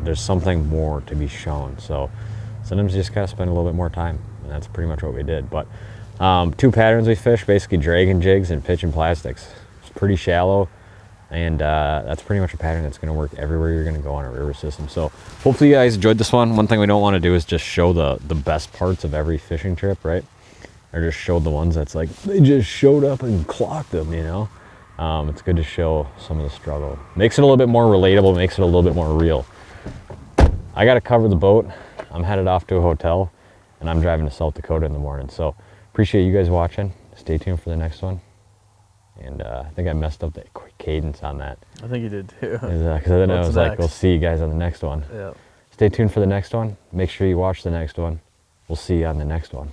there's something more to be shown. So sometimes you just gotta spend a little bit more time, and that's pretty much what we did. But 2 patterns we fished, basically dragging jigs and pitching plastics. It's pretty shallow, and that's pretty much a pattern that's gonna work everywhere you're gonna go on a river system. So hopefully you guys enjoyed this one. One thing we don't wanna do is just show the best parts of every fishing trip, right? Or just show the ones that's like, they just showed up and clocked them, you know? It's good to show some of the struggle. Makes it a little bit more relatable, makes it a little bit more real. I gotta cover the boat. I'm headed off to a hotel, and I'm driving to South Dakota in the morning. So appreciate you guys watching. Stay tuned for the next one. And I think I messed up the cadence on that. I think you did too. Because then I What's was like, next? we'll see you guys on the next one. Yeah. Stay tuned for the next one. Make sure you watch the next one. We'll see you on the next one.